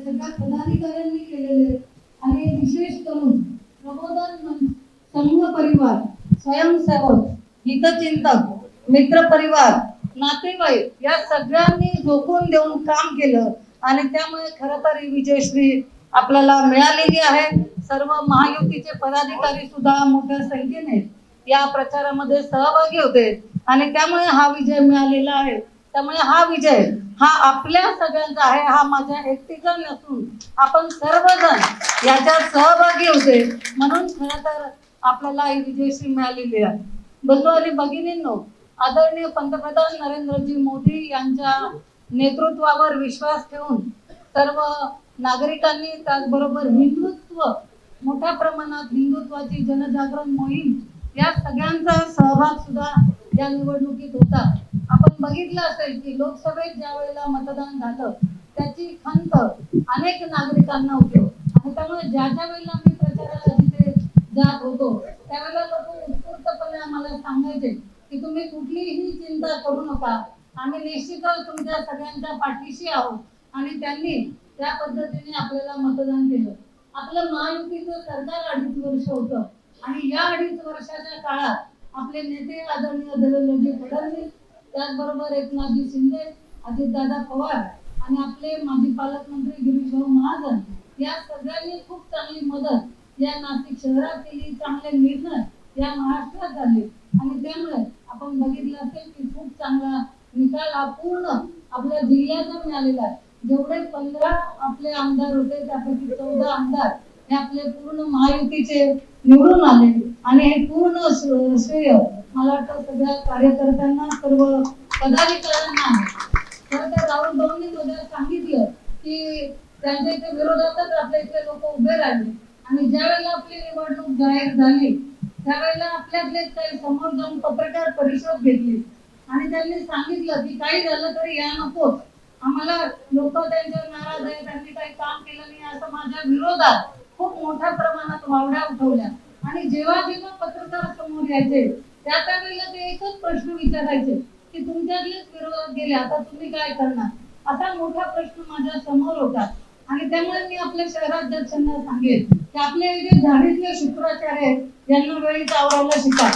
सगळ्या पदाधिकाऱ्यांनी केलेले आणि विशेष करून प्रबोधन संघ परिवार, स्वयंसेवक, हितचिंतक, मित्र परिवार, नातेवाईक या सगळ्यांनी झोकून देऊन काम केलं आणि त्यामुळे खरं तर ही विजयश्री आपल्याला मिळालेली आहे. सर्व महायुतीचे पदाधिकारी सुद्धा मोठ्या संख्येने या प्रचारामध्ये सहभागी होते आणि त्यामुळे हा विजय मिळालेला आहे. त्यामुळे हा विजय हा आपल्या सगळ्यांचा आहे, हा माझ्या एकटीचा नसून आपण सर्वजण याच्यात सहभागी होते म्हणून खरं तर आपल्याला ही विजयश्री मिळालेली आहे. बंधू आणि भगिनींनो, आदरणीय पंतप्रधान नरेंद्रजी मोदी यांच्या नेतृत्वावर विश्वास ठेवून सर्व नागरिकांनी, त्याचबरोबर हिंदुत्व, मोठ्या प्रमाणात हिंदुत्वाची जनजागरण मोहीम या सगळ्यांचा सहभाग सुद्धा या निवडणुकीत होता. आपण बघितलं असेल की लोकसभेत ज्या वेळेला मतदान झालं त्याची खंत अनेक नागरिकांना होती आणि त्यामुळे ज्या ज्या वेळेला मी प्रचाराला तिथे जात होतो त्यावेळेला लोक उत्स्फूर्तपणे आम्हाला सांगायचे की तुम्ही कुठलीही चिंता करू नका, आम्ही निश्चितच तुमच्या सगळ्यांच्या पाठीशी आहोत. आणि त्यांनी त्या पद्धतीने आपल्याला मतदान केलं. आपलं महायुतीचं सरकार 2.5 वर्ष होतं आणि या 2.5 वर्षाच्या काळात आपले नेते आदरणीय देवेंद्रजी फडणवीस, त्याचबरोबर एकनाथजी शिंदे, अजितदादा पवार आणि आपले माजी पालकमंत्री गिरीशभाऊ महाजन या सगळ्यांनी खूप चांगली मदत या नाशिक शहरात केली, चांगले निर्णय या महाराष्ट्रात झाले आणि त्यामुळे आपण बघितलं असेल की खूप चांगला निकाल हा पूर्ण आपल्या जिल्ह्याचा मिळालेला आहे. जेवढे 15 आपले आमदार होते त्यापैकी 14 आमदार हे आपले पूर्ण महायुतीचे निवडून आले आणि हे पूर्ण श्रेय मला वाटतं सगळ्या कार्यकर्त्यांना, सर्व पदाधिकाऱ्यांना आहे. खरं तर राहुल भाऊंनी मध्ये सांगितलं की त्यांच्या इथे विरोधातच आपल्या इथले लोक उभे राहिले आणि ज्या वेळेला आपली निवडणूक जाहीर झाली त्यावेळेला आपल्यातले काही समोर जाऊन पत्रकार परिषद घेतली आणि त्यांनी सांगितलं की काही झालं तरी या नकोच, आम्हाला लोक त्यांच्यावर नाराज आहे, त्यांनी काही काम केलं नाही असं माझ्या विरोधात खूप मोठ्या प्रमाणात वावड्या उठवल्या. आणि जेव्हा जेव्हा पत्रकार समोर यायचे त्या वेळेला ते एकच प्रश्न विचारायचे की तुमच्यातलेच विरोधात गेले, आता तुम्ही काय करणार, असा मोठा प्रश्न माझ्या समोर होता. आणि त्यामुळे मी आपल्या शहराध्यक्षांना सांगेन की आपले जे झाडीतले शुक्राचार्य आहेत यांना वेळीच आवरायला शिका.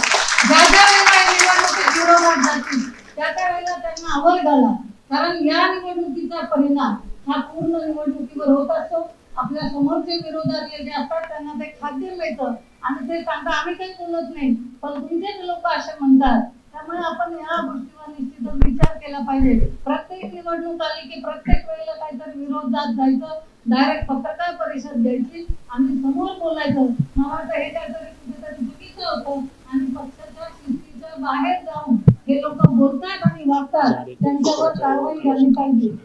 ज्या ज्या वेळेला निवडणुकीत विरोधात जातील त्या वेळेला त्यांना आवर घाला, कारण या निवडणुकीचा परिणाम हा पूर्ण निवडणुकीवर होत असतो. आपल्या समोरचे विरोधातले जे असतात त्यांना ते खाद्य मिळतं आणि ते सांगतात आम्ही काही बोलत नाही, पण तुमचेच लोक असे म्हणतात. त्यामुळे आपण या गोष्टीवर निश्चितच विचार केला पाहिजे. प्रत्येक निवडणूक आली की प्रत्येक वेळेला काहीतरी विरोधात जायचं, डायरेक्ट पत्रकार परिषद द्यायची आणि समोर बोलायचं. मला वाटतं हे काहीतरी कुठेतरी चुकीचं होतं आणि पक्षाच्या शिस्तीच्या बाहेर जाऊन हे लोक बोलतात आणि वागतात, त्यांच्यावर कारवाई झाली पाहिजे.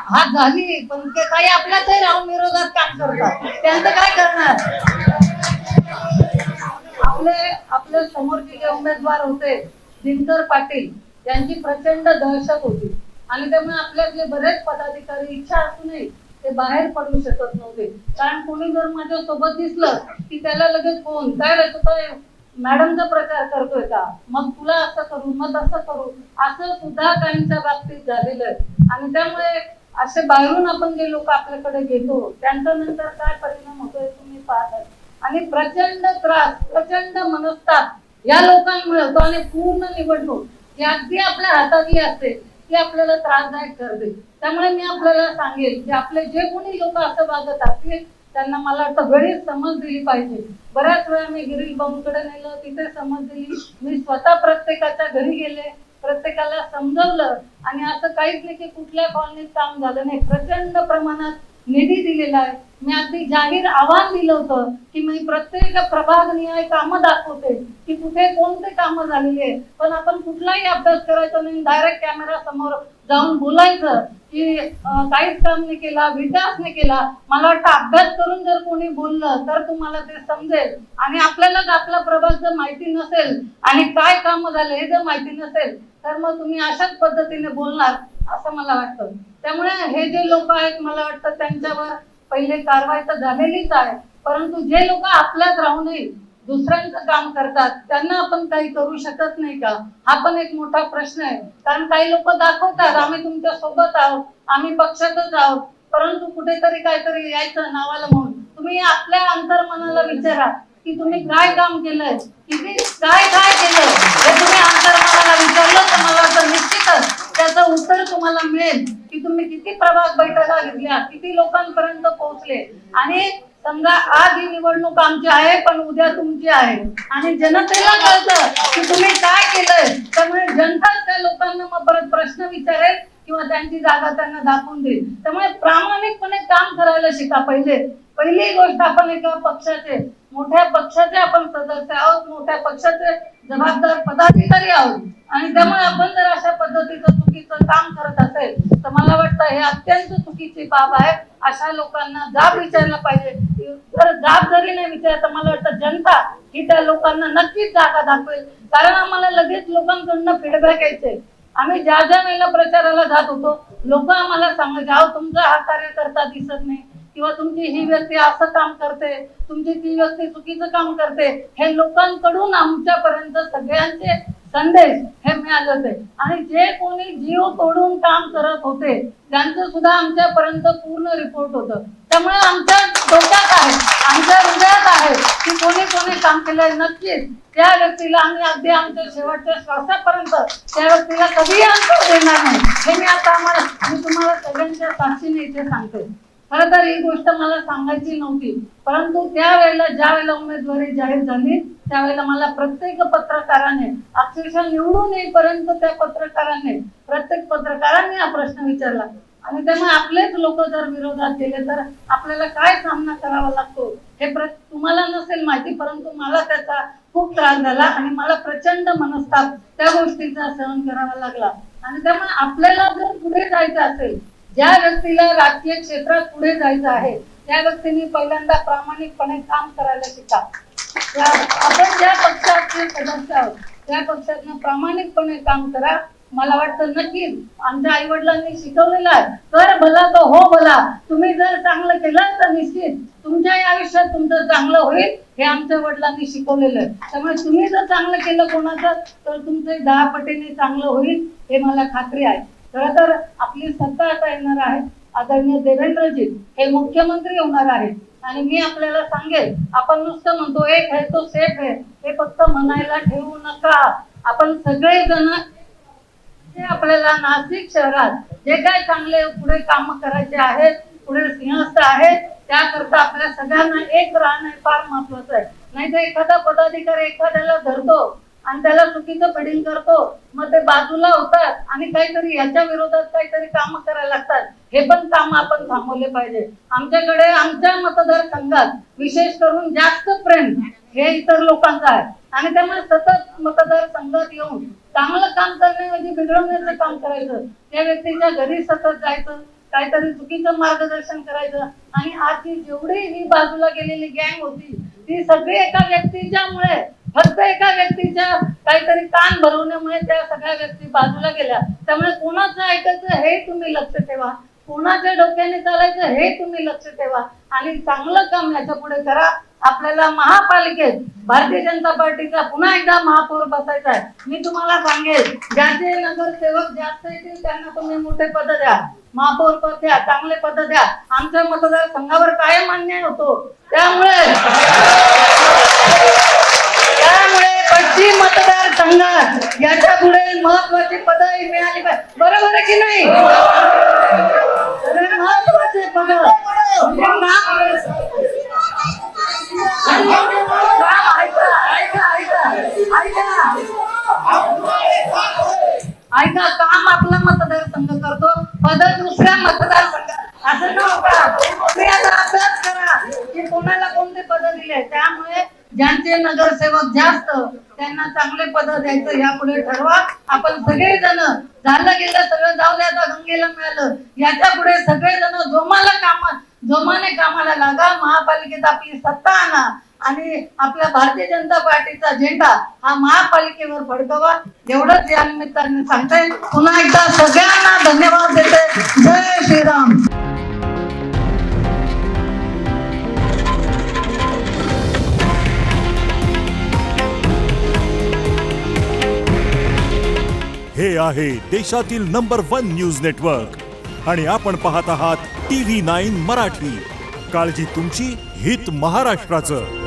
हा झाली, पण ते काही आपल्याच राहून विरोधात काम करतात, त्यांचं काय करणार. आपले समोरचे जे उमेदवार होते दिनकर पाटील यांची प्रचंड दहशत होती आणि त्यामुळे आपल्यातले बरेच पदाधिकारी इच्छा असूनही ते बाहेर पडू शकत नव्हते. कारण कोणी जर माझ्या सोबत दिसलं की त्याला लगेच फोन, काय रे तू काय मॅडमचा प्रचार करतोय का, मग तुला असं करू मग तसं करू, असं सुद्धा काहींच्या बाबतीत झालेलं आहे. आणि त्यामुळे असे बाहेरून आपण जे लोक आपल्याकडे घेतो त्यांचा नंतर काय परिणाम होतोय तुम्ही पाहता. आणि प्रचंड त्रास, प्रचंड मनस्ताप या लोकांमुळे होतो आणि पूर्ण निवडणूक ही अगदी आपल्या हातातली असते ती आपल्याला त्रासदायक ठरते. त्यामुळे मी आपल्याला सांगेल की आपले जे कोणी लोक असं वागत असतील त्यांना मला वाटतं वेळीच समज दिली पाहिजे. बऱ्याच वेळा मी गिरीश भाऊंकडे नेलं, तिथे समज दिली. मी स्वतः प्रत्येकाच्या घरी गेले, प्रत्येकाला समजवलं आणि असं काहीच नाही की कुठल्या कॉलनीत काम झालं नाही. प्रचंड प्रमाणात निधी दिलेला आहे. मी अगदी जाहीर आव्हान दिलं होतं की मी प्रत्येक प्रभागनिहाय कामं दाखवते की कुठे कोणते कामं झालेली आहे, पण आपण कुठलाही अभ्यास करायचा नाही, डायरेक्ट कॅमेरा समोर जाऊन बोलायचं की काहीच काम नाही केला, विकास नाही केला. मला वाटतं अभ्यास करून जर कोणी बोललं तर तुम्हाला ते समजेल. आणि आपल्याला आपला प्रभाग जर माहिती नसेल आणि काय काम झाले हे जर माहिती नसेल तर मग तुम्ही अशाच पद्धतीने बोलणार असं मला वाटतं. त्यामुळे हे जे लोक आहेत मला वाटतं त्यांच्यावर पहिले कारवाई तर झालेलीच आहे, परंतु जे लोक आपल्यात राहूनही दुसऱ्यांचं काम करतात, त्यांना आपण काही करू शकत नाही का? हा पण एक मोठा प्रश्न आहे. कारण काही लोक दाखवतात आम्ही तुमच्या सोबत आहोत, आम्ही पक्षातच आहोत, परंतु कुठेतरी काहीतरी यायचं नावाला म्हणून. तुम्ही आपल्या अंतर्मनाला विचारा की तुम्ही काय काम केलंय, किती काय काय केलं, हे तुम्ही अंतर्मनाला विचारलं तर मला वाटतं निश्चितच त्याचं उत्तर तुम्हाला मिळेल की तुम्ही किती प्रभाग बैठका घेतल्या, किती लोकांपर्यंत पोहोचले. आणि समजा आज ही निवडणूक आमची आहे पण उद्या तुमची आहे आणि जनतेला कळतं की तुम्ही काय केलंय, त्यामुळे जनताच त्या लोकांना मग परत प्रश्न विचारेल किंवा त्यांची जागा त्यांना दाखवून देईल. त्यामुळे प्रामाणिकपणे काम करायला शिका. पहिली गोष्ट, आपण एका पक्षाचे, मोठ्या पक्षाचे आपण सदस्य आहोत, मोठ्या पक्षाचे जबाबदार पदाधिकारी आहोत आणि त्यामुळे आपण जर अशा पद्धतीचं चुकीचं काम करत असेल तर मला वाटतं हे अत्यंत चुकीची बाब आहे. अशा लोकांना जाब विचारला पाहिजे. जर जाब जरी नाही विचारला तर मला वाटतं जनता ही त्या लोकांना नक्कीच जागा दाखवेल. कारण आम्हाला लगेच लोकांकडून फीडबॅक यायचे. आम्ही ज्या ज्या वेळेला प्रचाराला जात होतो लोक आम्हाला सांगायचे, अहो तुमचा हा कार्यकर्ता दिसत नाही किंवा तुमची ही व्यक्ती असं काम करते, तुमची ती व्यक्ती चुकीचं काम करते. हे लोकांकडून आमच्यापर्यंत सगळ्यांचे संदेश हे मिळाले होते आणि जे कोणी जीव तोडून काम करत होते त्यांचं सुद्धा आमच्यापर्यंत पूर्ण रिपोर्ट होतं. त्यामुळे आमच्या डोक्यात आहे, आमच्या हृदयात आहे की कोणी कोणी काम केलंय. नक्कीच त्या व्यक्तीला आम्ही अगदी आमच्या शेवटच्या श्वासापर्यंत त्या व्यक्तीला कधीही अंतर देणार नाही. हे मी तुम्हाला सगळ्यांच्या साक्षीने इथे सांगते. खरं तर ही गोष्ट मला सांगायची नव्हती, परंतु त्यावेळेला ज्या वेळेला उमेदवारी जाहीर झाली त्यावेळेला मला प्रत्येक पत्रकाराने, अक्षरशः निवडून येईपर्यंत त्या प्रत्येक पत्रकारांनी हा प्रश्न विचारला आणि त्यामुळे आपलेच लोक जर विरोधात गेले तर आपल्याला काय सामना करावा लागतो हे तुम्हाला नसेल माहिती, परंतु मला त्याचा खूप त्रास झाला आणि मला प्रचंड मनस्ताप त्या गोष्टीचा सहन करावा लागला. आणि त्यामुळे आपल्याला जर पुढे जायचं असेल, ज्या व्यक्तीला राजकीय क्षेत्रात पुढे जायचं आहे त्या व्यक्तीने पहिल्यांदा प्रामाणिकपणे काम करायला शिका. आपण ज्या पक्षाचे सदस्य आहोत त्या पक्षातनं प्रामाणिकपणे काम करा. मला वाटतं नक्कीच आमच्या आई वडिलांनी शिकवलेलं आहे, कर भला तो हो भला. तुम्ही जर चांगलं केलं तर निश्चित तुमच्याही आयुष्यात तुमचं चांगलं होईल, हे आमच्या वडिलांनी शिकवलेलं आहे. त्यामुळे तुम्ही जर चांगलं केलं कोणाचं तर तुमचं 10 पटीने चांगलं होईल, हे मला खात्री आहे. खरं तर आपली सत्ता आता येणार आहे. आदरणीय देवेंद्रजी हे मुख्यमंत्री होणार आहेत आणि मी आपल्याला सांगेल, आपण नुसतं म्हणतो एक है तो सेफ है, हे फक्त म्हणायला ठेवू नका. आपण सगळेजण आपल्याला नाशिक शहरात जे काय चांगले पुढे काम करायचे आहेत, पुढे सिंहस्थ आहेत, त्याकरता आपल्या सगळ्यांना एक राहणं फार महत्वाचं आहे. नाहीतर एखादा पदाधिकारी एखाद्याला धरतो आणि त्याला चुकीचं फडिंग करतो, मग ते बाजूला होतात आणि काहीतरी याच्या विरोधात काहीतरी काम करायला लागतात. हे पण काम आपण थांबवले पाहिजे. आमच्याकडे आमच्या मतदारसंघात विशेष करून जास्त प्रेम हे इतर लोकांचं आहे आणि त्यामुळे सतत मतदारसंघात येऊन चांगलं काम करण्याऐवजी बिघडवण्याचं काम करायचं, त्या व्यक्तीच्या घरी सतत जायचं, काहीतरी चुकीचं मार्गदर्शन करायचं. आणि आजची जेवढी ही बाजूला गेलेली गँग होती ती सगळी एका व्यक्तीच्यामुळे, फक्त एका व्यक्तीच्या काहीतरी कान भरवण्यामुळे त्या सगळ्या व्यक्ती बाजूला गेल्या. त्यामुळे कोणाचं ऐकायचं हे तुम्ही लक्ष ठेवा, कोणाच्या डोक्याने चालायचं हे तुम्ही लक्ष ठेवा आणि चांगलं काम याच्या पुढे करा. आपल्याला महापालिकेत भारतीय जनता पार्टीचा पुन्हा एकदा महापौर बसायचा आहे. मी तुम्हाला सांगेल, ज्याचे नगरसेवक जास्त येतील त्यांना तुम्ही मोठे पद द्या, महापौर पद द्या, चांगले पद द्या. आमच्या मतदारसंघावर कायम अन्याय होतो, त्यामुळे पश्चिम मतदारसंघात याच्या पुढे महत्वाची पदही मिळाली पाहिजे. बरोबर आहे की नाही? महत्वाचे पद ऐका, काम आपला मतदारसंघ करतो, पद दुसऱ्या मतदारसंघात असं न होता तुम्ही आता अभ्यास करा की कोणाला कोणते पद दिले. त्यामुळे ज्यांचे नगरसेवक जास्त त्यांना चांगले पद द्यायचं यापुढे ठरवा. आपण सगळेजण, झालं गेलं सगळं जाऊ द्या, आता गंगेला मिळालं, याच्या पुढे सगळेजण जोमाने कामाला लागा. महापालिकेत आपली सत्ता आणा आणि आपल्या भारतीय जनता पार्टीचा झेंडा हा महापालिकेवर फडकवा. एवढंच या निमित्ताने सांगते. पुन्हा एकदा सगळ्यांना धन्यवाद देते. जय श्रीराम. हे आहे देशातील नंबर 1 न्यूज नेटवर्क आणि आपण पाहत आहात TV9 मराठी. काळजी तुमची, हित महाराष्ट्राचं.